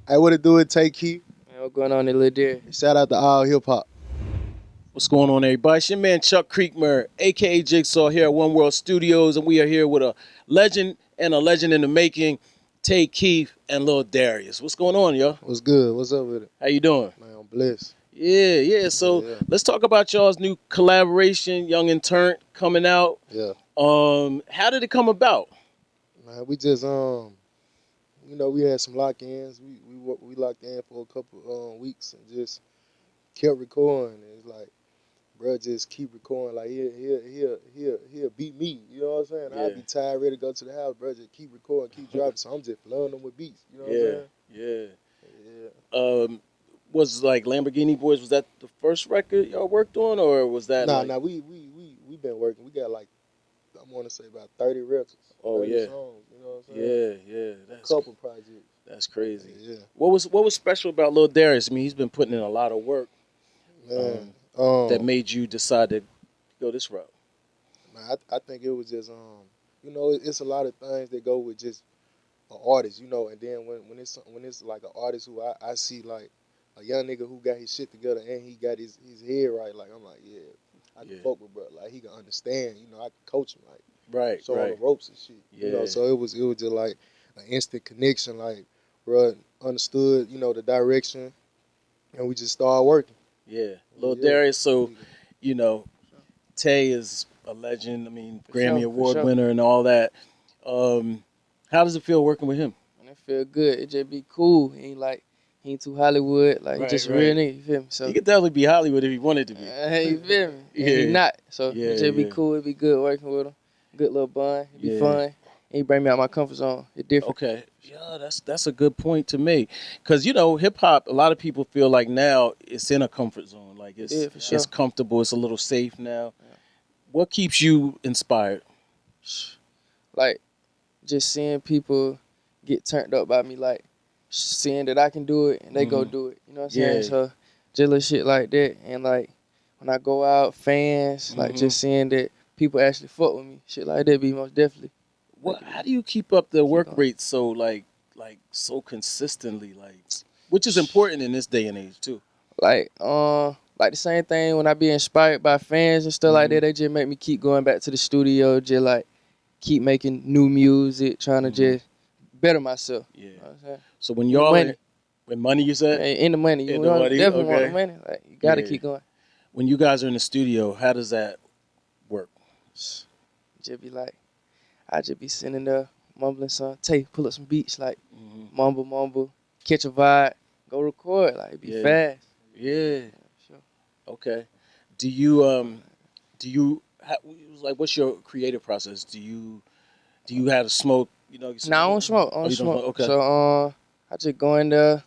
Hey, what it do? It Tay Keith. Man, what's going on there, Lil Darius? Shout out to AllHipHop. What's going on, everybody? It's your man Chuck Creekmur, aka Jigsaw, here at One World Studios, and we are here with a legend and a legend in the making, Tay Keith and Lil Darius. What's going on, y'all? What's good? What's up with it? How you doing? Man, I'm blessed. Yeah. So Yeah. let's talk about y'all's new collaboration, Young N Turnt, coming out. Yeah. How did it come about? Man, we just we had some lock-ins. We locked in for a couple weeks and just kept recording. It's like, bro, just keep recording. Like he'll beat me. You know what I'm saying? Yeah. I'll be tired, ready to go to the house, bro. Just keep recording, keep dropping. So I'm just flooding them with beats. You know what I'm saying? Yeah. Was like Lamborghini Boys, was that the first record y'all worked on, or was that Nah. We been working. We got like, I want to say about 30 records. Oh, 30 yeah. songs, you know what I'm saying? Yeah. A couple projects. That's crazy. Yeah. What was special about Lil Darius? I mean, he's been putting in a lot of work Man, that made you decide to go this route. man, I think it was just it's a lot of things that go with just an artist, and then when it's like an artist who I see like a young nigga who got his shit together and he got his head right, like I'm like, yeah, I can fuck with bro, like he can understand, I can coach him, like show him the ropes and shit, so it was just like an instant connection, like bro understood, the direction, and we just started working. Yeah, Lil Darius. So, Tay is a legend. I mean, Grammy Award winner and all that. How does it feel working with him? And it feel good. It just be cool. He ain't too Hollywood. Like, he just real nigga, you feel me? So he could definitely be Hollywood if he wanted to be. You feel me? And he not. So it just be cool. It be good working with him. Good little bun. It be fun. And he bring me out my comfort zone. It's different. Okay. Yeah, that's a good point to make. Because, hip hop, a lot of people feel like now it's in a comfort zone. Like it's comfortable. It's a little safe now. Yeah. What keeps you inspired? Like, just seeing people get turned up by me, like seeing that I can do it and they go do it. You know what I'm saying? So just little shit like that. And like when I go out, fans, like just seeing that people actually fuck with me, shit like that be most definitely. How do you keep up the work rate so like so consistently, which is important in this day and age too? Like the same thing when I be inspired by fans and stuff like that, they just make me keep going back to the studio, just like keep making new music, trying to just better myself. Yeah. You know what I'm saying? So when y'all when money you said? In the money. You definitely want the money. Like you gotta keep going. When you guys are in the studio, how does that work? Just be like, I just be sitting there mumbling something. Tay, pull up some beats, like mumble, catch a vibe, go record, like be fast. Yeah. Sure. Okay. Do you what's your creative process? Do you have to smoke? No, I don't smoke. I don't smoke. Okay. So I just go in there.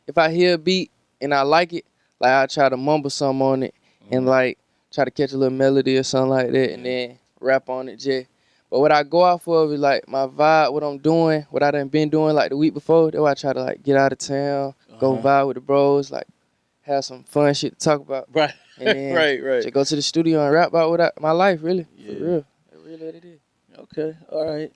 If I hear a beat and I like it, like I try to mumble something on it and like try to catch a little melody or something like that, and then rap on it, just. But what I go off of is like my vibe, what I'm doing, what I done been doing like the week before. That's why I try to like get out of town, go vibe with the bros, like have some fun shit to talk about. Right. And then right. Just go to the studio and rap about my life, really. Yeah. For real. That's really what it is. Okay. All right.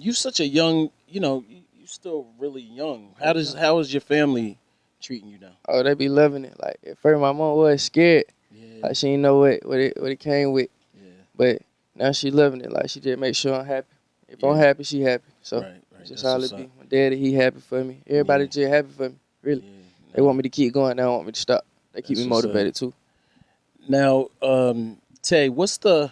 You such a young, you still really young. How is your family treating you now? Oh, they be loving it. Like at first my mom was scared. Yeah. Like she didn't know what it came with. Yeah. But now she loving it. Like she just make sure I'm happy. If I'm happy, she happy. So just how it be. My daddy, he happy for me. Everybody just happy for me. Really. Yeah. They want me to keep going. They don't want me to stop. They keep me motivated too. Now, Tay, what's the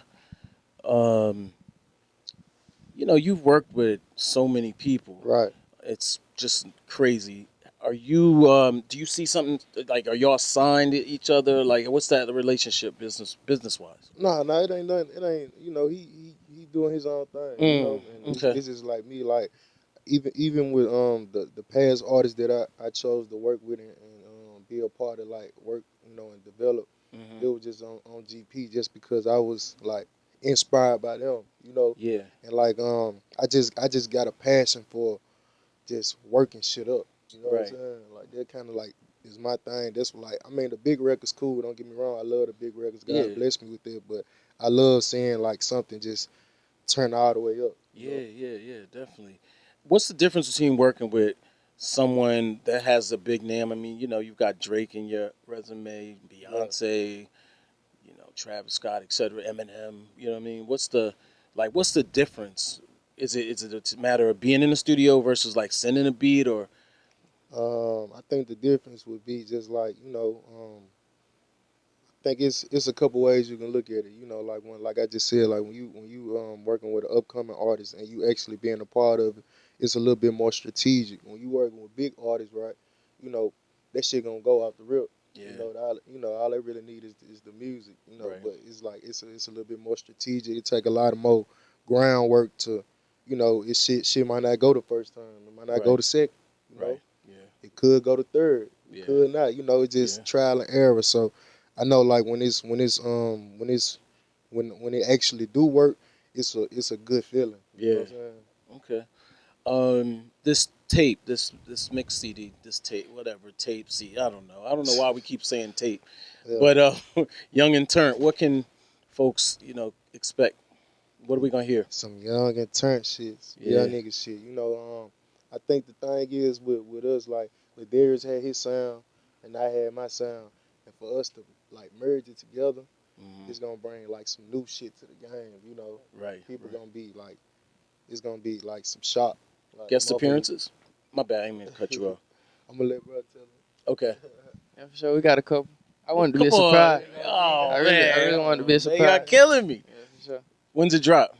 you've worked with so many people. Right. It's just crazy. Are you do you see something like, are y'all signed to each other? Like, what's that relationship business wise? No, it ain't nothing. It ain't, he doing his own thing, and this is like me, like even with the past artists that I chose to work with and be a part of, like work, and develop. It was just on GP just because I was like inspired by them, Yeah. And like I just got a passion for just working shit up. You know what I'm saying? Like that kind of like is my thing. That's like, I mean, the big record's cool. Don't get me wrong. I love the big records. God bless me with it. But I love seeing like something just turn all the way up. Yeah, definitely. What's the difference between working with someone that has a big name? I mean, you've got Drake in your resume, Beyonce, Travis Scott, etc., Eminem. You know what I mean? What's the difference? Is it a matter of being in the studio versus like sending a beat, or? I think the difference would be just like I think it's a couple ways you can look at it. Like I just said, like when you working with an upcoming artist and you actually being a part of it, it's a little bit more strategic. When you working with big artists, right? That shit gonna go off the rip. Yeah. All they really need is the music. Right. But it's like it's a little bit more strategic. It take a lot of more groundwork to, it shit might not go the first time. It might not go the second. Right. Yeah. It could go to third. It Yeah. could not. It's just trial and error. So I know like when it actually do work, it's a good feeling. Yeah. You know what I'm saying? Okay. This tape, this mix CD, this tape, whatever tape CD, I don't know why we keep saying tape. Yeah. But Young N Turnt, what can folks expect? What are we gonna hear? Some young and turnt shit, young nigga shit. I think the thing is with us, like with Darius had his sound and I had my sound, and for us to like merge it together, it's gonna bring like some new shit to the game. Right. People gonna be like, it's gonna be like some shock. Like, Guest appearances? My bad, I didn't mean to cut you off. I'm gonna let bro tell him. Okay. Yeah, for sure. We got a couple. I wanted to be a surprise. Oh, I man. really wanted to be a surprise. They got killing me. Yeah, for sure. When's it drop?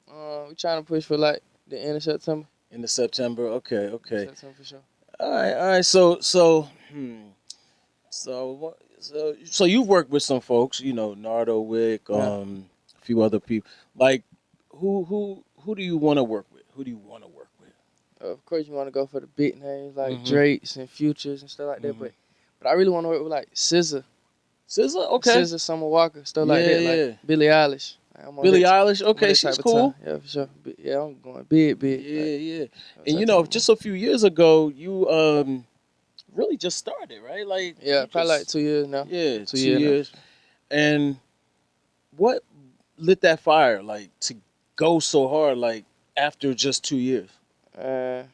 We trying to push for like the end of September. In the September. Okay. September for sure. All right. So you've worked with some folks, Nardo, Wick, a few other people. Like, who do you want to work with? Who do you want to work with? Of course, you want to go for the big names like Drakes and Futures and stuff like that. But I really want to work with like SZA. SZA, okay. SZA, Summer Walker, stuff like that. Like Billie Eilish. Billie Eilish, okay, she's cool. Yeah, for sure. Yeah, I'm going big. Yeah. And just a few years ago, you really just started, right? Like probably like 2 years now. Yeah, 2 years. And what lit that fire, like to go so hard, like after just 2 years? I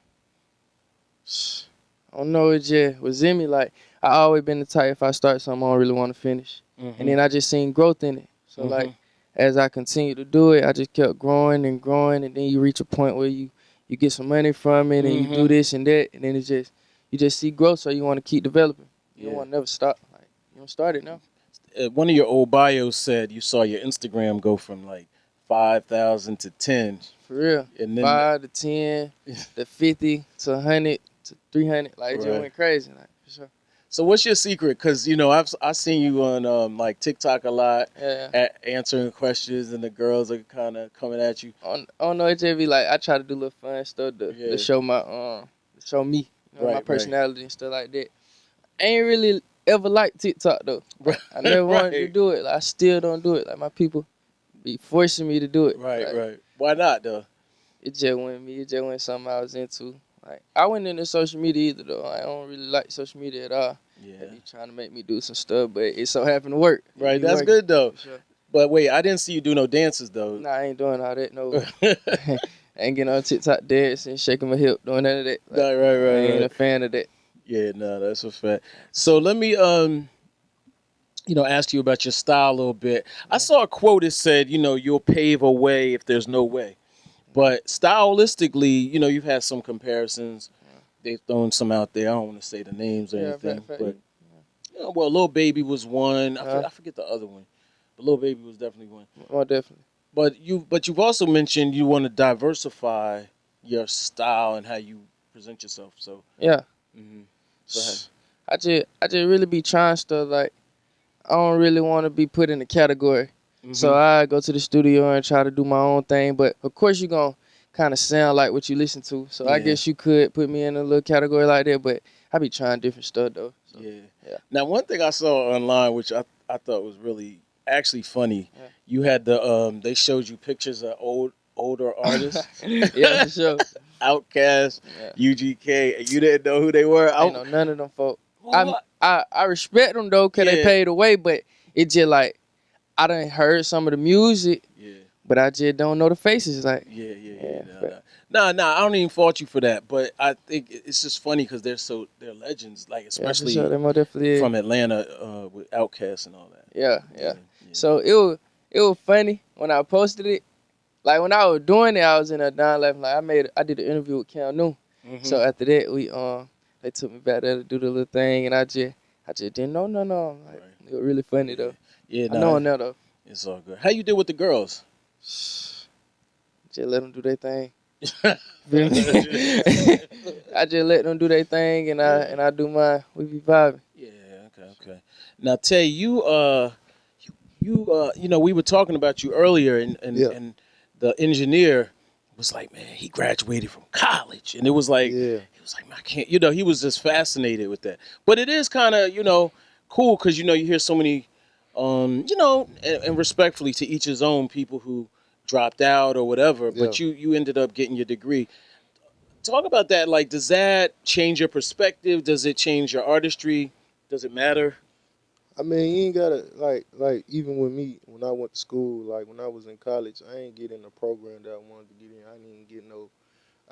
don't know. It just was in me. Like I always been the type, if I start something, I don't really want to finish. And then I just seen growth in it. So like as I continued to do it, I just kept growing, and then you reach a point where you get some money from it, and you do this and that, and then you just see growth, so you want to keep developing. You don't want to never stop. Like you don't start it now. One of your old bios said you saw your Instagram go from like 5,000 to 10. For real. And then 5 to 10 to 50 to 100 to 300. Like it just went crazy. Like for sure. So what's your secret? Because I've seen you on like TikTok a lot, answering questions, and the girls are kind of coming at you. I don't know. It just be like I try to do little fun stuff to show me, my personality and stuff like that. I ain't really ever liked TikTok though. I never wanted to do it. Like I still don't do it. Like my people be forcing me to do it. Right. Why not though? It just went me. It just went something I was into. Like I wasn't into social media either though. I don't really like social media at all. Yeah. They be trying to make me do some stuff, but it so happened to work. Right, that's good though. Sure. But wait, I didn't see you do no dances though. Nah, I ain't doing all that. No, I ain't getting on TikTok dancing, shaking my hip, doing none of that. Like, right. I ain't a fan of that. Yeah, no, that's a fact. So let me ask you about your style a little bit. I saw a quote that said, you'll pave a way if there's no way. But stylistically, you've had some comparisons. They've thrown some out there. I don't want to say the names or anything. But Lil Baby was one. I forget the other one. But Lil Baby was definitely one. Well, definitely. But you've also mentioned you want to diversify your style and how you present yourself. So yeah. Go ahead. I just really be trying stuff. Like I don't really want to be put in a category. So I go to the studio and try to do my own thing. But of course you're gonna kind of sound like what you listen to. So I guess you could put me in a little category like that. But I be trying different stuff though. So, yeah. Now one thing I saw online, which I thought was really actually funny, you had they showed you pictures of older artists. Yeah, for sure. Outkast, UGK, and you didn't know who they were. I know none of them folk. I respect them though, cause they paid away. But it just like I done heard some of the music. Yeah. but I just don't know the faces. Like, Yeah. but Nah. I don't even fault you for that, but I think it's just funny because they're legends, like yeah, for sure. especially They most definitely is. from Atlanta with Outkast and all that. Yeah. So it was funny when I posted it. Like when I was doing it, I was in a 9/11. Like I did an interview with Cam Newton. Mhm. So after that, they took me back there to do the little thing, and I just didn't know no. Like, Right. it was really funny though. Yeah, I know nah, him now though. it's all good. How you did with the girls? Just let them do their thing. Feel me? I just let them do their thing, and I do mine. We be vibing. Yeah, okay. Now, Tay, you know, we were talking about you earlier, Yeah. and the engineer was like, man, he graduated from college, and it was like, Yeah. he was like, man, I can't, you know, he was just fascinated with that. But it is kind of, you know, cool because you know you hear so many, you know, and respectfully to each his own, people who dropped out or whatever, but Yeah. you ended up getting your degree. Talk about that. Like, does that change your perspective? Does it change your artistry? Does it matter? I mean, you ain't gotta like even with me when I went to school, like when I was in college, I ain't get in the program that I wanted to get in. I didn't even get no.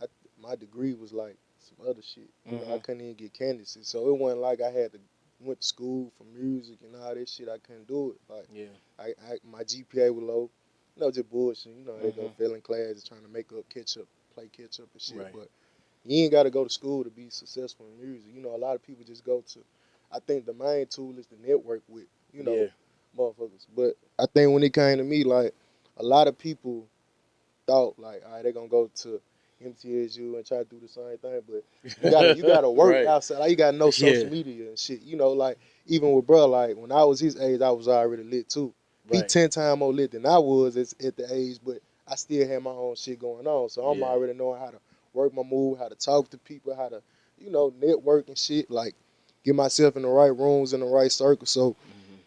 I, my degree was like some other shit. You know, I couldn't even get candidacies, so it wasn't like I had to went to school for music and all this shit. I couldn't do it. Like, Yeah. my GPA was low. You know, just bullshit. You know, they go Mhm. fail in class, trying to make up, catch up, play catch up and shit. Right. But you ain't got to go to school to be successful in music. You know, a lot of people just go to. I think the main tool is to network with, you know, Yeah. motherfuckers. But I think when it came to me, like, a lot of people thought, like, all right, they're going to go to MTSU and try to do the same thing. But you gotta work Right. outside. Like, you got to know social Yeah. media and shit. You know, like, even with bro, like, when I was his age, I was already lit, too. He Right. 10 times more lit than I was at the age, but I still had my own shit going on. So I'm Yeah. already knowing how to work my move, how to talk to people, how to, you know, network and shit. Like, get myself in the right rooms, in the right circle. So Mhm.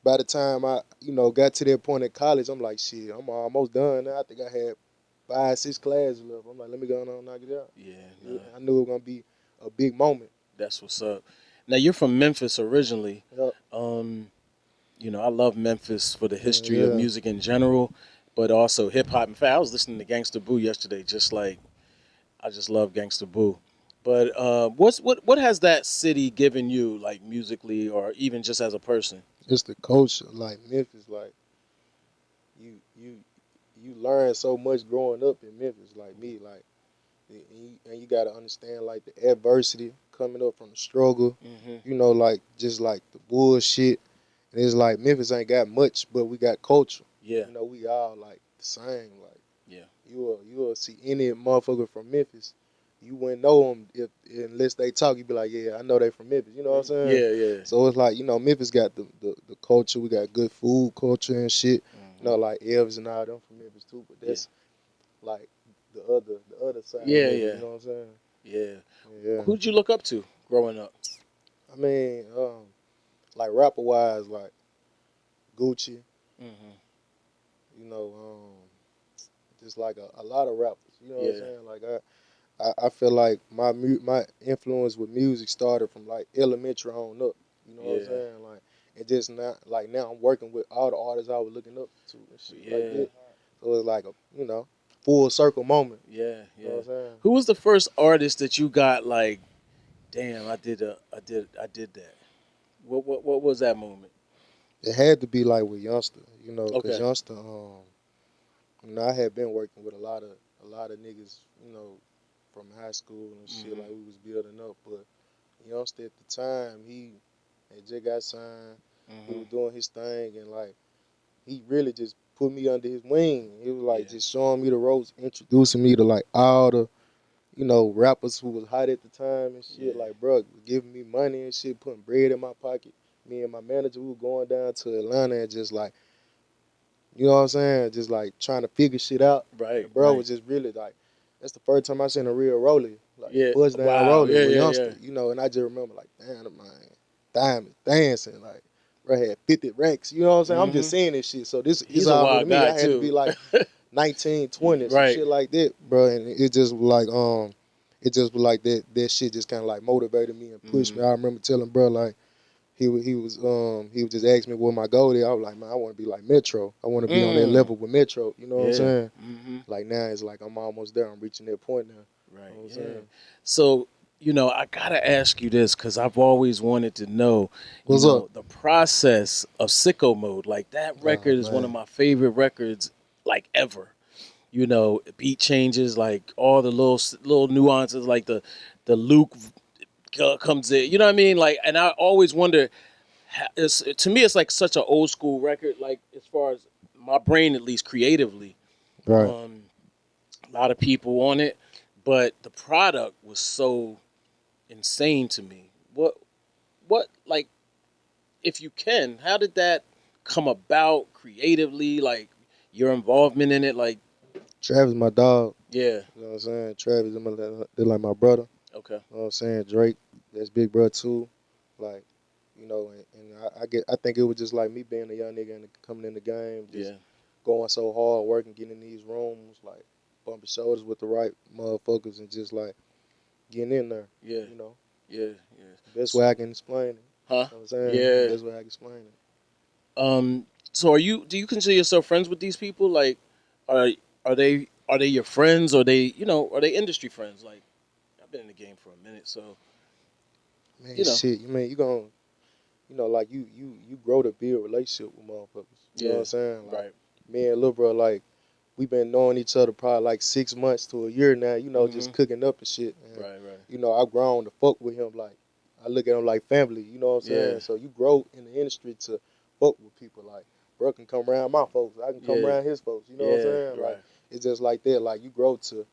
by the time I, you know, got to that point in college, I'm like, shit, I'm almost done now. I think I had 5, 6 classes left. I'm like, let me go on and knock it out. Yeah. Yeah, Nah, I knew it was gonna be a big moment. that's what's up. Now you're from Memphis originally. Yep. You know, I love Memphis for the history of Yeah. music in general, but also hip hop. In fact, I was listening to Gangsta Boo yesterday. Just like I just love Gangsta Boo. But what has that city given you, like musically, or even just as a person? It's the culture, like Memphis, like you you you learn so much growing up in Memphis, like me, like and you gotta understand like the adversity coming up from the struggle, Hmm. you know, like just like the bullshit. And it's like Memphis ain't got much, but we got culture. Yeah. You know, we all like the same. Like Yeah. you will see any motherfucker from Memphis, you wouldn't know them if unless they talk. You be like, yeah, I know they from Memphis. You know what I'm saying? Yeah. So it's like, you know, Memphis got the culture. We got good food culture and shit. You know, Hmm. like Elves and all them from Memphis too. But Yeah. that's like the other side of Yeah. Memphis. Yeah. You know what I'm saying? Yeah. Yeah. Who did you look up to growing up? I mean, like rapper wise, like Grouchy. Hmm. You know, just like a lot of rappers. You know what I'm Yeah. saying? Like I feel like my influence with music started from like elementary on up. You know what I'm Yeah. saying? Like and just not like now I'm working with all the artists I was looking up to and shit like Yeah. that. So it's like a full circle moment. Yeah. You know Yeah. what I'm saying? Who was the first artist that you got like, damn, I did that. What was that moment? It had to be like with Youngster, you know, because Okay. Youngster, you know, I had been working with a lot of niggas, you know, from high school and shit, Hmm. like we was building up. But Youngster at the time, he had just got signed. He Hmm. was doing his thing, and like he really just put me under his wing. He was like Yeah. just showing me the ropes, introducing me to like all the rappers who was hot at the time and shit. Yeah. Like, bro, giving me money and shit, putting bread in my pocket. Me and my manager, we were going down to Atlanta and just like, you know what I'm saying, just like trying to figure shit out. Right. And bro Right. was just really like, that's the first time I seen a real rollie, like Yeah. buzz down Wow. rollie Yeah. with Yeah. Youngster, Yeah. you know. And I just remember like, damn, man, diamond dancing, like, bro had 50 racks, you know what I'm saying? I'm just Hmm. saying this shit. So this He's a already wild me. guy I had to be too. like 19, 20, some Right. shit like that, bro. And it just was like, it just was like that shit just kind of like motivated me and pushed Hmm. me. I remember telling bro like, he was just asking me what my goal is. I was like, man, I want to be like Metro. I want to be on that level with Metro. You know what I'm saying? Like now it's like I'm almost there. I'm reaching that point now. Right. You know what I'm saying? So, I gotta ask you this because I've always wanted to know, What's up? the process of Sicko Mode. Like that record is one of man. my favorite records, like ever. Beat changes, like all the little nuances, like the Luke comes in. You know what I mean? Like, and I always wonder. To me, it's like such an old school record. Like as far as my brain, at least creatively, Right. a lot of people on it, but the product was so insane to me. What like, if you can, how did that come about creatively? Like your involvement in it, like Travis, my dog. yeah, You know what I'm saying? Travis, they're like my brother. okay, You know what I'm saying? Drake, that's big brother too. Like, I think it was just like me being a young nigga and coming in the game, just going so hard, working, getting in these rooms, like bumping shoulders with the right motherfuckers and just like getting in there. yeah, You know? yeah. Best way I can explain it. Huh? You know what I'm saying? Yeah. Best way I can explain it. So do you consider yourself friends with these people? Like, are they your friends, or are they industry friends? Like, I've been in the game for a minute, so Man, shit, you gonna, like you grow to build a relationship with motherfuckers. You know what I'm saying? Like, right. me and Lil Bro, like, we been knowing each other probably like 6 months to a year now, just cooking up and shit. And, Right. I've grown to fuck with him. Like, I look at him like family, you know what I'm saying? Yeah. So you grow in the industry to fuck with people. Like, bro can come around my folks. I can come around his folks. You know what I'm saying? Right. Like, it's just like that. Like, you grow to,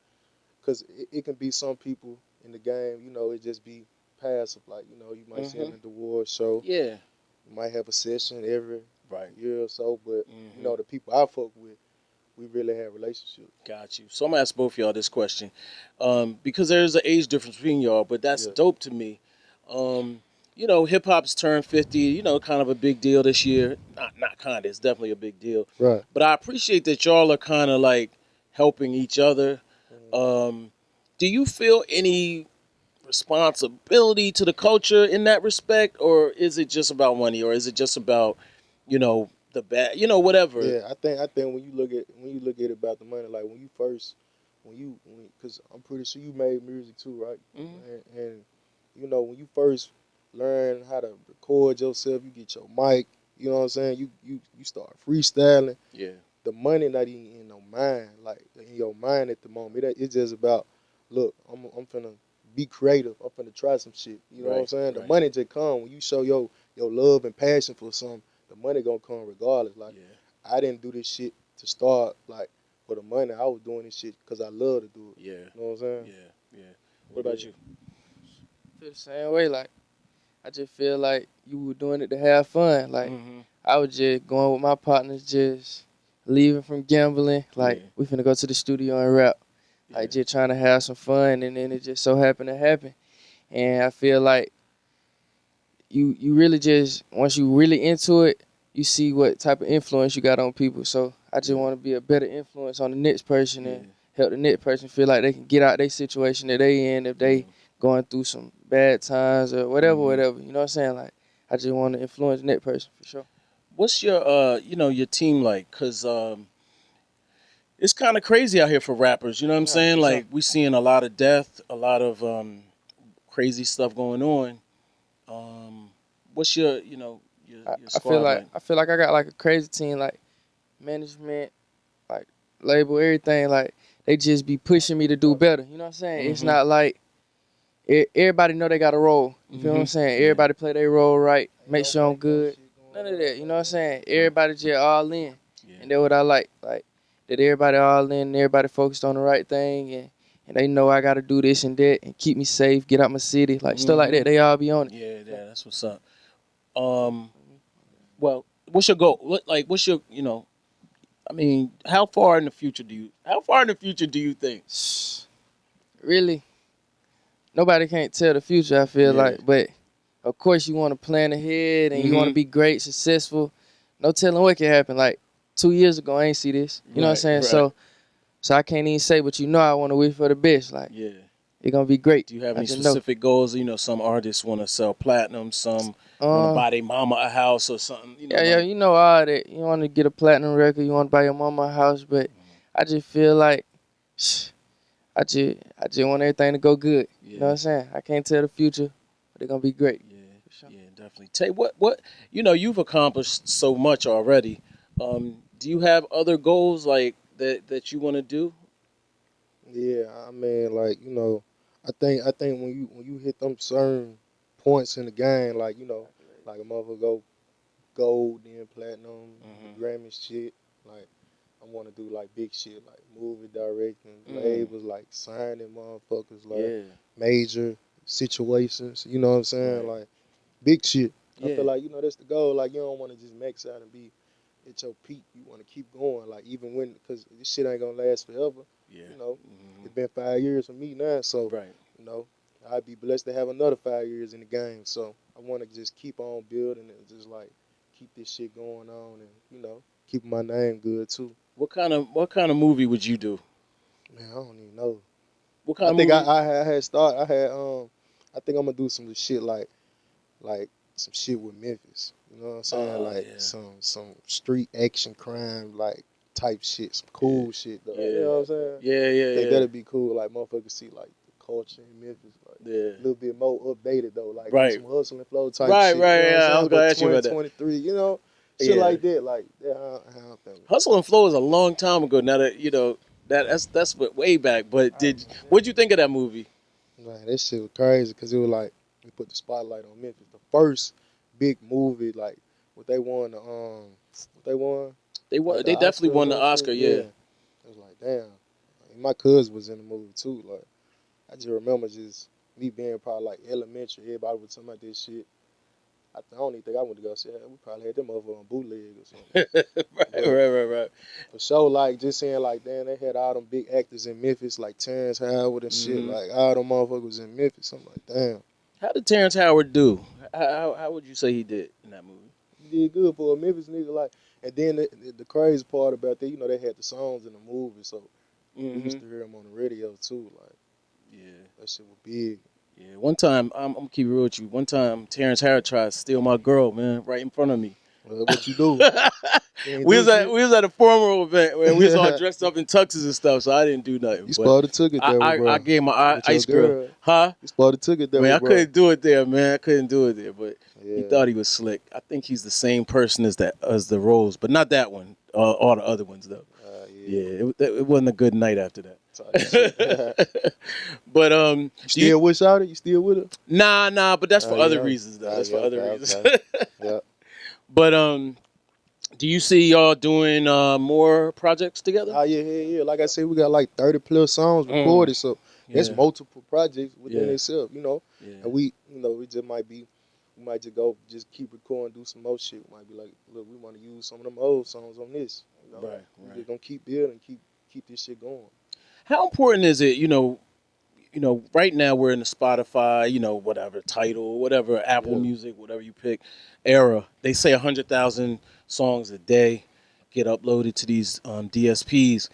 because it can be some people in the game, it just be passive. Like, you might see him at the award show. Yeah. You might have a session every Right. year or so. But, the people I fuck with, we really have relationships. Got you. So I'm gonna ask both of y'all this question, because there's an age difference between y'all, but that's dope to me. Hip hop's turned 50. Kind of a big deal this year. Not kind of. It's definitely a big deal. Right. But I appreciate that y'all are kind of like helping each other. Do you feel any responsibility to the culture in that respect, or is it just about money, or is it just about, the bad, whatever? Yeah, I think when you look at it about the money, like because I'm pretty sure you made music too, right? And when you first learn how to record yourself, you get your mic. You know what I'm saying? You start freestyling. Yeah. The money not even in your mind, like in your mind at the moment. It's just about, look, I'm finna be creative. I'm finna try some shit. You know what I'm saying? The money just come when you show your love and passion for something. The money gonna come regardless. Like, I didn't do this shit to start like for the money. I was doing this shit because I love to do it. Yeah. You know what I'm saying? Yeah. What about you? I feel the same way. Like, I just feel like you were doing it to have fun. Like, I was just going with my partners, just leaving from gambling. Like, we finna go to the studio and rap. Like, just trying to have some fun, and then it just so happened to happen. And I feel like you really just, once you really into it, you see what type of influence you got on people. So I just want to be a better influence on the next person and help the next person feel like they can get out their situation that they in if they going through some bad times or whatever. You know what I'm saying? Like, I just want to influence the next person for sure. What's your your team like? Cause it's kind of crazy out here for rappers. You know what I'm saying? Like, we seeing a lot of death, a lot of crazy stuff going on. What's your your squad I feel like I got like a crazy team, like management, like label, everything. Like, they just be pushing me to do better. You know what I'm saying? It's not like everybody know they got a role. You feel what I'm saying? Everybody play their role right. Make sure I'm good. None of that. You know what I'm saying? Everybody just all in, and that's what I like. Like, that everybody all in, and everybody focused on the right thing, and they know I got to do this and that and keep me safe, get out my city, like stuff like that. They all be on it. Yeah, that's what's up. Well, what's your goal? What's your I mean, how far in the future do you think? Really, nobody can't tell the future, I feel like. But, of course, you want to plan ahead and you want to be great, successful. No telling what can happen. Like, 2 years ago, I ain't see this. You know what I'm saying? Right. So I can't even say, but I want to wish for the best. Like, It's gonna be great. Do you have I any just know. specific goals? You know, some artists want to sell platinum, some want to buy their mama a house or something. You know, Yeah, you know all that. You want to get a platinum record, you want to buy your mama a house, but I just feel like I just want everything to go good. Yeah. You know what I'm saying? I can't tell the future, but it's gonna be great. Yeah, sure. Yeah, definitely. Tay, what you know, you've accomplished so much already. Do you have other goals like that you want to do? Yeah, I mean, like, you know, I think when you hit them certain points in the game, like, you know, like a motherfucker go gold, then platinum, the Grammy shit. Like, I want to do like big shit, like movie directing, labels, like signing motherfuckers, like Yeah. major situations. You know what I'm saying? Right. Like big shit. I Yeah. feel like, you know, that's the goal. Like, you don't want to just max out and be at your peak. You want to keep going. Like, even when, because this shit ain't gonna last forever. Yeah. You know, it's been 5 years for me now, so Right. you know, I'd be blessed to have another 5 years in the game. So I want to just keep on building and just like keep this shit going on, and you know, keep my name good too. What kind of movie would you do? Man, I don't even know. What kind I of think movie? I had start. I had I think I'm gonna do some shit like some shit with Memphis. You know what I'm saying? Like Yeah. some street action crime like type shit, some cool shit though. Yeah. You know what I'm saying? Yeah, I think that'd be cool. Like motherfuckers see like the culture in Memphis, like Yeah. a little bit more updated though, like Right. some hustling flow type Right, shit. right, You know yeah, what I I'm was saying? gonna But ask you about that. 2023, you know, shit Yeah. like that. Like that, how I'm thinking. Hustle and Flow is a long time ago. Now that you know that's way back. But what'd you think of that movie? Man, that shit was crazy because it was like we put the spotlight on Memphis. The first big movie, like what they won the what they won. They Like the they definitely Oscar or won the some Oscar. shit. Yeah. It was like damn. Like, my cousin was in the movie too. Like I just remember just me being probably like elementary. Everybody was talking about this shit. I don't even think I went to go see it. We probably had them over on bootleg or something. right. For sure, like just saying like damn, they had all them big actors in Memphis, like Terrence Howard and shit. Like all them motherfuckers in Memphis. I'm like damn. How did Terrence Howard do? How would you say he did in that movie? He did good for a Memphis nigga. Like, and then the crazy part about that, you know, they had the songs in the movie, so we used to hear them on the radio too. Like, Yeah. that shit was big. Yeah. One time, I'm gonna keep it real with you. One time, Terrence Howard tried to steal my girl, man, right in front of me. What you do? You we do was at a formal event where we was all dressed up in tuxes and stuff, so I didn't do nothing. You supposed to took it there, bro. I gave my With your ice girl, huh? You supposed to took it there, Man, I bro. couldn't do it there, man. I couldn't do it there, but he Yeah. thought he was slick. I think he's the same person as the Rose, but not that one. All the other ones though. Yeah, it wasn't a good night after that. But You still with Shawty? You still with her? Nah, but that's for other yeah. reasons though. That's for yeah, other okay, reasons. okay. Yeah. But do you see y'all doing more projects together? Yeah. Like I said, we got like 30 plus songs recorded, so that's multiple projects within itself, you know. Yeah. And we just might just go just keep recording, do some more shit. We might be like, look, we want to use some of them old songs on this. You know? Right. We're just gonna keep building, keep this shit going. How important is it, right now we're in the Spotify, whatever Tidal, whatever Apple Music, whatever you pick, era. They say 100,000 songs a day get uploaded to these DSPs.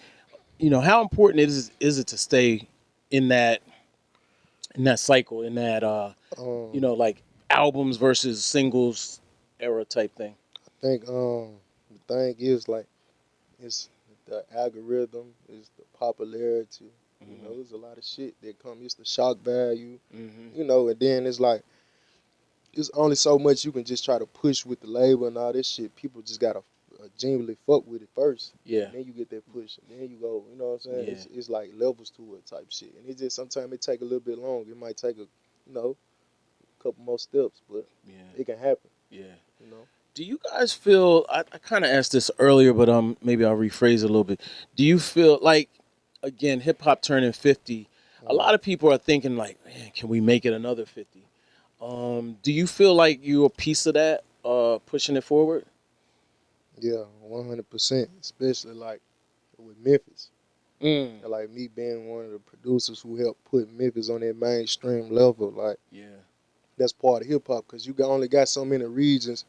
How important is it to stay in that cycle, in that like albums versus singles era type thing? I think the thing is like it's the algorithm, is the popularity. You know, there's a lot of shit that come. It's the shock value. You know, and then it's like there's only so much you can just try to push with the label and all this shit. People just gotta genuinely fuck with it first. Yeah. And then you get that push, and then you go. You know what I'm saying? Yeah. It's like levels to it type shit, and it just sometimes it take a little bit long. It might take a couple more steps, but it can happen. Yeah. You know. Do you guys feel? I kind of asked this earlier, but maybe I'll rephrase it a little bit. Do you feel like, again, hip hop turning 50? A lot of people are thinking like, man, can we make it another 50? Do you feel like you're a piece of that, pushing it forward? Yeah, 100%. Especially like with Memphis. And like me being one of the producers who helped put Memphis on that mainstream level, like that's part of hip hop because you only got so many regions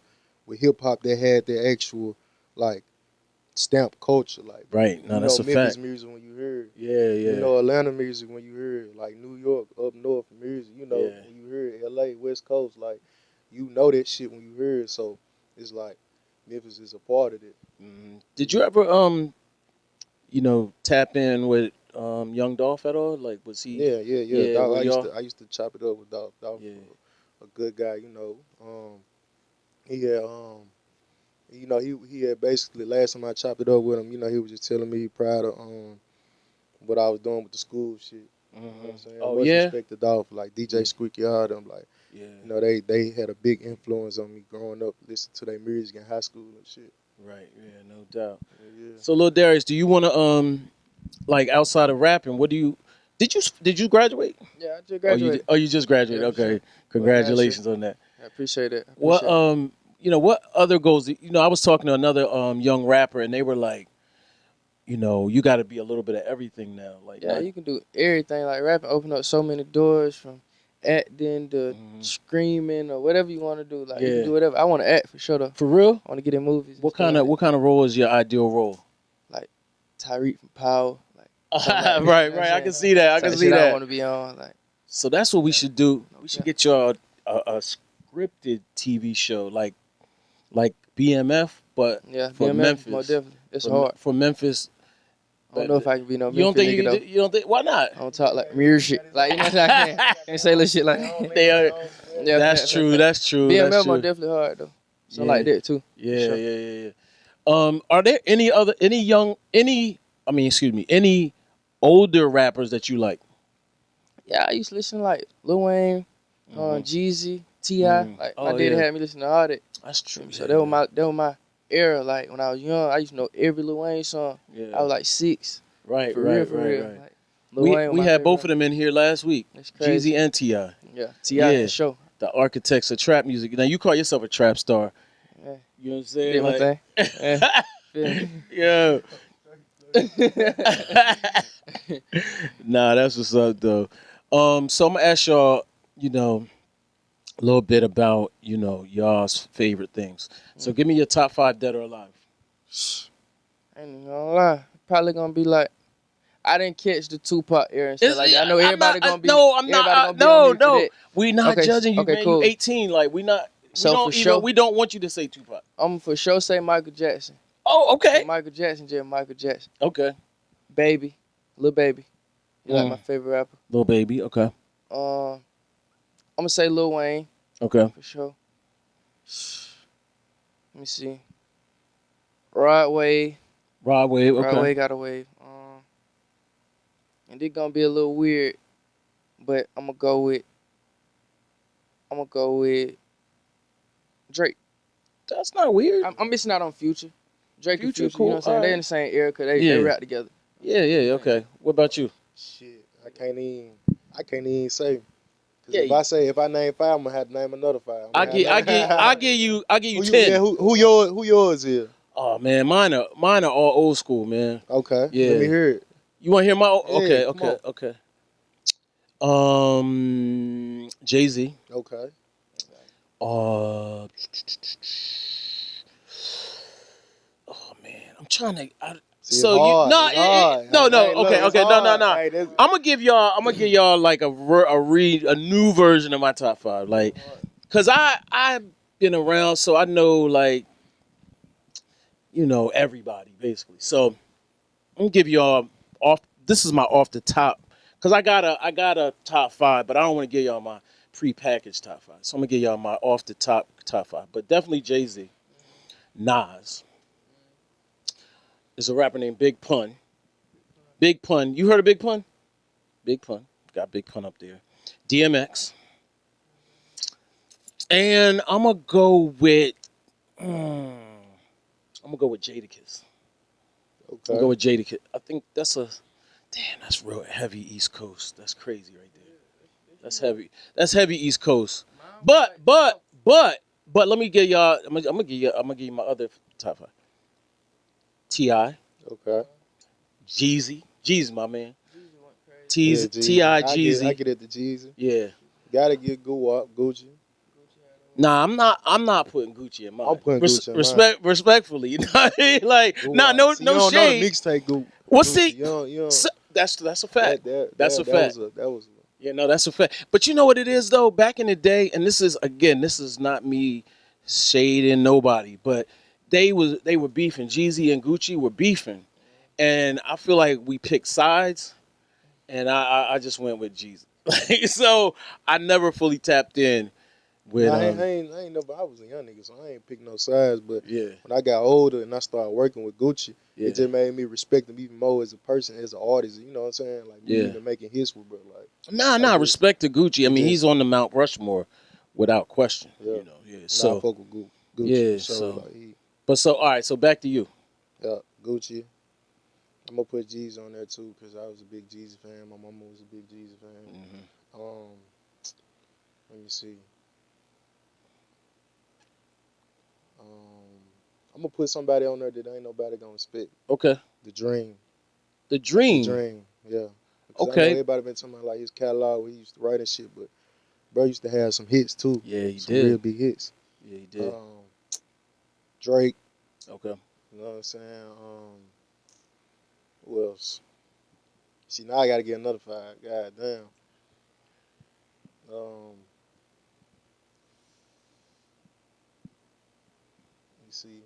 with hip hop that had their actual like stamp culture, like right. No, you that's know a Memphis fact. music when you hear it. Yeah. You know Atlanta music when you hear it. like New York, up north, music. You know, Yeah. when you hear it, LA, West Coast, like you know that shit when you hear it. So it's like Memphis is a part of it. Did you ever tap in with Young Dolph at all? Like, was he? Yeah. Yeah, Dog, were y'all? I used to chop it up with Dog. Dog, Yeah. a good guy. He had he had basically last time I chopped it up with him. He was just telling me he proud of what I was doing with the school shit. You know what I'm saying? Oh Much yeah. respect to Dolph, like DJ Squeaky, all them. Like, Yeah. they had a big influence on me growing up, listening to their music in high school and shit. Right. Yeah. No doubt. Yeah. So, Lil Darius, do you want to like outside of rapping? What do you? Did you graduate? Yeah, I just graduated. You just graduated. Yeah, Okay. sure. Congratulations on that. I appreciate it. What what other goals? I was talking to another young rapper, and they were like, you got to be a little bit of everything now. Like, Yeah, you can do everything. Like rapping, open up so many doors from acting to screaming or whatever you want to do. Like you can do whatever. I want to act for sure though. For real? I want to get in movies. What kind of role is your ideal role? Like Tyreek from Power. Like right. I can see that. I can see that. I want to be on. Like, so that's what we should do. We should get you a scripted TV show like BMF, but for BMF, Memphis. more definitely. It's hard. For Memphis. I don't know if I can be no You don't Memphis think nigga, though. you don't think? Why not? I don't talk like weird shit. Like, you know what I'm saying? I can't say little shit like that. Yeah, That's true. BMF more definitely hard though. So like that too. Yeah. Are there any older rappers that you like? Yeah, I used to listen to like Lil Wayne, Jeezy, T.I. Like my daddy had me listen to all that. That's true. So that was my era. Like when I was young, I used to know every Lil Wayne song. Yeah. I was like 6. Right. For real. Like, We had both of them in here last week. That's crazy. Jeezy and T.I. Yeah, T.I. for sure. The architects of trap music. Now you call yourself a trap star. Yeah. You know what I'm saying? Did my thing. Yeah. Nah, that's what's up though. So I'm gonna ask y'all, a little bit about, y'all's favorite things. So give me your top 5 dead or alive. I ain't even gonna lie. Probably gonna be like, I didn't catch the Tupac era and shit like that. I know everybody gonna be. No, I'm not. No. We not judging you, man. Cool. You 18. Like we not. We don't want you to say Tupac. I'm for sure say Michael Jackson. Oh, okay. Michael Jackson. Okay. Baby, Lil Baby. You like my favorite rapper. Lil Baby. Okay. I'm gonna say Lil Wayne. Okay. For sure. Let me see. Rod Wave. Okay. Rod Wave got a wave. And this gonna be a little weird, but I'm gonna go with Drake. That's not weird. I'm missing out on Future. Drake and Future, cool. you know what I'm saying? They're in the same era because they rap together. Yeah, okay. What about you? Shit, I can't even say. Cause if I name 5, I'm gonna have to name another 5. I give you 10. Who yours is? Oh man, mine are all old school, man. Okay. Yeah. Let me hear it. You want to hear my? Yeah, Okay. Jay-Z. Okay. Oh man, I'm trying to. Okay. I'm gonna give y'all like a new version of my top 5, like, cause I've been around, so I know like, everybody basically. So I'm gonna give y'all off. This is my off the top, cause I got a top 5, but I don't want to give y'all my pre-packaged top 5. So I'm gonna give y'all my off the top 5, but definitely Jay-Z, Nas. There's a rapper named Big Pun. Big Pun. You heard of Big Pun? Big Pun. Got Big Pun up there. DMX. And I'm gonna go with Jadakiss. Okay. I'm gonna go with Jadakiss. I think that's real heavy East Coast. That's crazy right there. That's heavy. That's heavy East Coast. But let me get y'all. I'm gonna give you my other top 5. T.I. Okay. Jeezy, my man. T.I. Jeezy. I get it to Jeezy. Yeah. Gotta get Grouchy. Nah, I'm not putting Grouchy in mine. I'm putting Grouchy in mine. Respectfully, like, nah, no you don't shade. Know the mixtape Well, Grouchy. see, You don't. That's a fact. That's a fact. That was Yeah, no, that's a fact. But you know what it is though? Back in the day, and this is not me shading nobody, but they were beefing. Jeezy and Grouchy were beefing, and I feel like we picked sides, and I just went with Jeezy. So I never fully tapped in with Nah, I ain't know, but I was a young nigga, so I ain't pick no sides. But yeah, when I got older and I started working with Grouchy, yeah, it just made me respect him even more as a person, as an artist. You know what I'm saying? Like me yeah. even making hits with, bro. Like I Nah. just, Respect to Gucci. I it mean, just, he's on the Mount Rushmore without question. yeah. You know, yeah. Nah, I So fuck with Gucci yeah, for sure. so Like he, but so all right. So back to you. yeah, Gucci. I'm gonna put Jeezy on there too, cause I was a big Jeezy fan. My mama was a big Jeezy fan. Let me see. Um, I'm gonna put somebody on there that ain't nobody gonna respect. Okay. The Dream. The The Dream. Dream. Yeah. Because I know Okay. everybody been talking about like his catalog where he used to write and shit, but bro used to have some hits too. Yeah, he Some did. real big hits. Yeah, he did. Drake. Okay. You know what I'm saying? Who else? See, now I gotta get another 5. God damn. Let me see.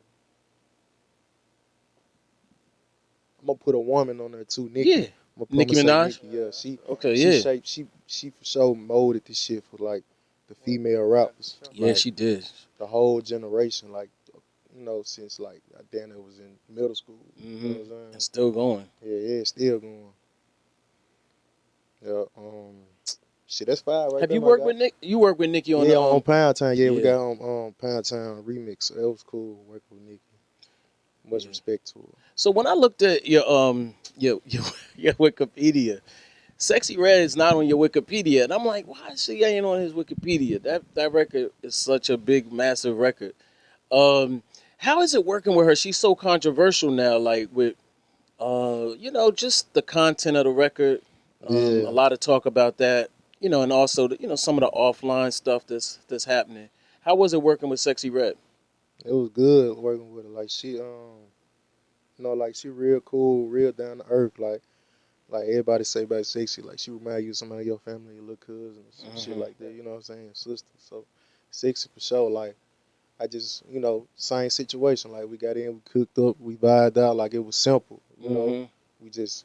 I'm gonna put a woman on there too, Nicki. Yeah. Nicki Minaj. Nicki, yeah. Okay. She Yeah. shaped she for sure molded this shit for like the female rappers. Yeah, Like, she did. the whole generation, like you know, since like Dana was in middle school. You know what I'm saying? And still going. Yeah, it's still going. Yeah, shit, that's 5 right Have there, you my worked guy. with Nick? You worked with Nicki on Yeah, the on Pound Town. Yeah, we yeah. got on Pound Town remix. So that was cool working with Nicki. Much respect to her. So when I looked at your your Wikipedia, Sexy Red is not on your Wikipedia, and I'm like, why is she ain't on his Wikipedia? That record is such a big, massive record. How is it working with her? She's so controversial now, like with just the content of the record. A Yeah, lot of talk about that, and also some of the offline stuff that's happening. How was it working with Sexy Red? it was good working with her. Like she, like she real cool, real down to earth. Like everybody say about sexy, like she remind you of somebody in your family, your little cousin, some shit like that. You know what I'm saying? Sister. So sexy for sure. Like I just, same situation. Like we got in, we cooked up, we vibed out. Like it was simple. We just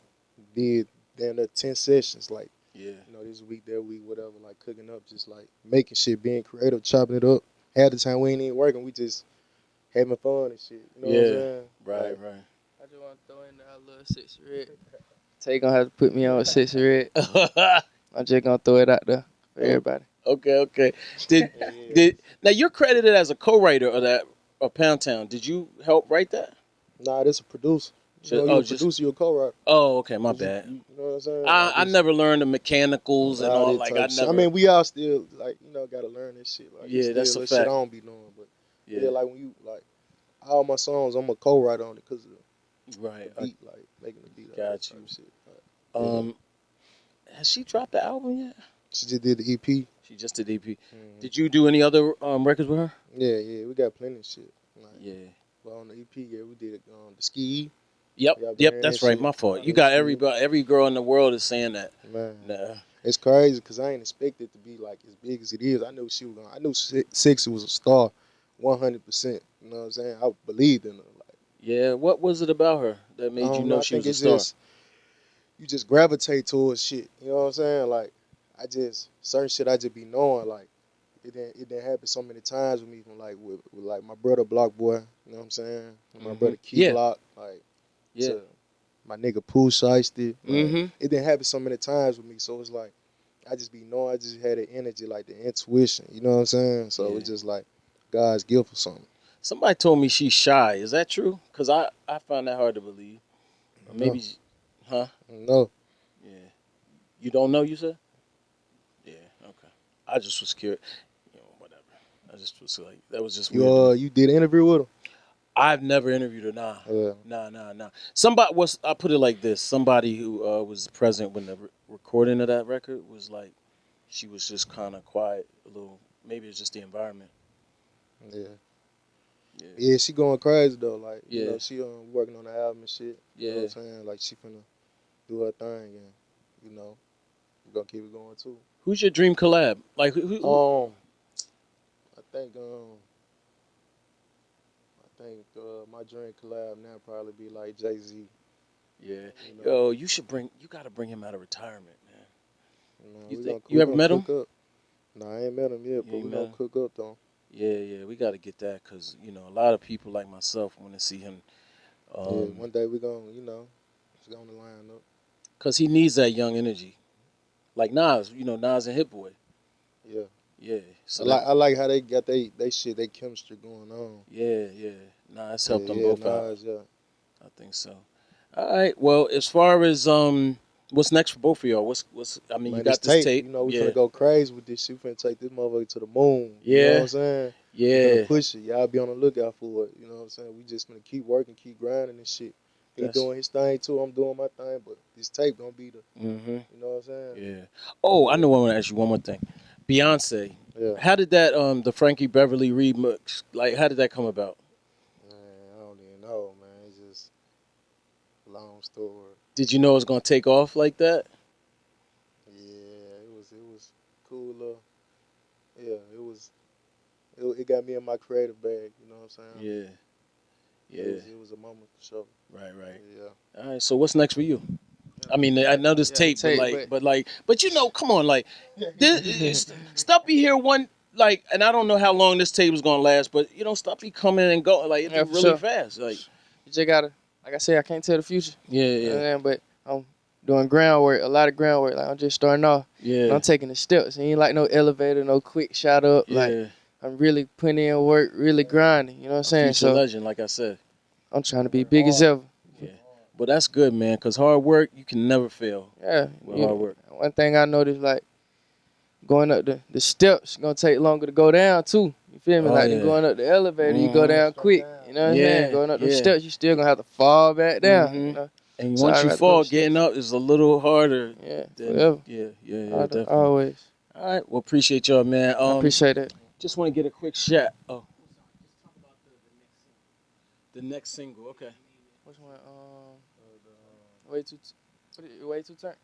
did damn near 10 sessions. Like Yeah. this week, that week, whatever. Like cooking up, just like making shit, being creative, chopping it up. Half the time we ain't even working, we just having fun and shit. You know what I'm saying? Right. I just want to throw in there a little 6 red. Tay gonna have to put me on with 6 red. I'm just gonna throw it out there for everybody. Okay. Did now you're credited as a co-writer of Pound Town. Did you help write that? Nah, this a producer. You a producer, you a co-writer. Oh, okay, my bad. You know what I'm saying? I never learned the mechanicals and all. Like I never. I mean, we all still gotta learn this shit. Like, Yeah, that's a little fact. shit I don't be doing, but Yeah. like when you like all my songs, I'm a co-writer on it because of Right. the beat, like making the beat. Got you. Shit. Has she dropped the album yet? She just did the EP. She just did EP. Mm-hmm. Did you do any other records with her? Yeah, we got plenty of shit. Like, Yeah. but on the EP, we did the Ski. Yep, that's right. Shit. My fault. You got every girl in the world is saying that. Man, Nah. it's crazy because I ain't expect it to be like as big as it is. I knew she was gonna. I knew Sexy was a star, 100%. You know what I'm saying? I believed in her. Like, Yeah. What was it about her that made you know she was a star? You just gravitate towards shit. You know what I'm saying? Like, certain shit I just be knowing. Like, it didn't happen so many times with me from like with like my brother Block Boy. You know what I'm saying? My brother Key Block. Like, to my nigga Pooh Shiesty. Like, it didn't happen so many times with me. So it's like I just be knowing. I just had the energy, like the intuition. You know what I'm saying? So it's just like God's gift or something. Somebody told me she's shy. Is that true? Because I find that hard to believe. Or maybe, huh? No. Yeah. You don't know, you said? Yeah, okay. I just was curious. Whatever. I just was like, that was just weird. You did an interview with her? I've never interviewed her. Nah. Nah. I put it like this. Somebody who was present when the recording of that record was like, she was just kind of quiet a little. Maybe it's just the environment. Yeah, she going crazy though. Like, she working on the album and shit. You know what I'm saying? Like, she finna do her thing, and you know, we're gonna keep it going too. Who's your dream collab? Like who? I think my dream collab now probably be like Jay-Z. Yeah. You know? Yo, you gotta bring him out of retirement, man. You know, You ever met him? Up. No, I ain't met him yet, but we gonna cook up though. Yeah, we gotta get that because you know a lot of people like myself want to see him. Yeah, one day we gonna, it's gonna line up. Cause he needs that young energy, like Nas. You know, Nas and Hit Boy. Yeah. Yeah. So I like how they got they shit, they chemistry going on. Yeah. Nah, it's helped them both out. Yeah. I think so. All right. Well, as far as what's next for both of y'all? I mean, Man, you got this tape. You know, we finna go crazy with this shit. We finna take this motherfucker to the moon. Yeah. You know what I'm saying? Yeah. We finna push it. Y'all be on the lookout for it. You know what I'm saying? We just finna keep working, keep grinding and shit. He doing his thing too. I'm doing my thing, but this tape gonna be the. You know what I'm saying? Yeah. Oh, I know. I want to ask you one more thing. Beyonce. Yeah. How did that the Frankie Beverly remix? Like, how did that come about? Man, I don't even know, man. It's just a long story. Did you know it was gonna take off like that? Yeah, it was cool. It got me in my creative bag. You know what I'm saying? Yeah. It was a moment for sure. Right. Yeah. All right. So what's next for you? I mean, I know this tape, but you know, come on, like, Stumpy here one, like, and I don't know how long this tape is gonna last, but you know, Stumpy coming and going, like, it's really fast, like. You just gotta, like I said, I can't tell the future. Yeah. But I'm doing groundwork, a lot of groundwork. Like I'm just starting off. Yeah. And I'm taking the steps. Ain't like no elevator, no quick shot up. Yeah. Like I'm really putting in work, really grinding. You know what I'm saying? Future legend, like I said. I'm trying to be big as ever. Yeah. But that's good, man, because hard work, you can never fail. Yeah. With hard work. One thing I noticed, like, going up the steps gonna take longer to go down too. You feel me? Than going up the elevator, you go down quick. You know what I'm saying? Going up the steps, you still gonna have to fall back down. You know? And once you fall, getting up is a little harder. Yeah, forever. Yeah, definitely. Always. All right, well, appreciate y'all, man. I appreciate it. Just want to get a quick shot. Oh. The next single, okay. Which one? Way too turn. Way too turn.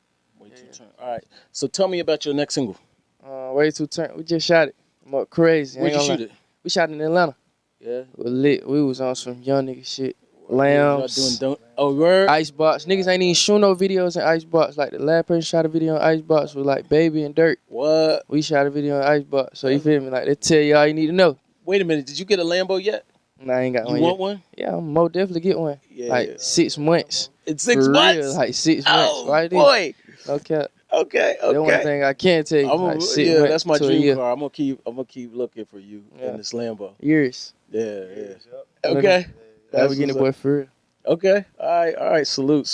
All right. So tell me about your next single. Way too turn. We just shot it. I'm up crazy. Where'd you shoot it? We shot it in Atlanta. Yeah. We lit. We was on some young nigga shit. Lambs. Word? Icebox. Niggas ain't even shoot no videos in Icebox. Like the last person shot a video in Icebox was like Baby and Dirt. What? We shot a video in Icebox. So you feel me? Like they tell you all you need to know. Wait a minute. Did you get a Lambo yet? Nah, I ain't got one yet. You want one? Yeah, I'm most definitely get one. Yeah. Like 6 months. In 6 For months? real, like 6 months. Oh, right boy. No cap. Okay. The one thing I can tell you, like 6 months that's my to a dream year. car. I'm gonna keep looking for you in this Lambo. Years. Yeah. Okay. Never getting a boy for real. Okay. All right. Salute.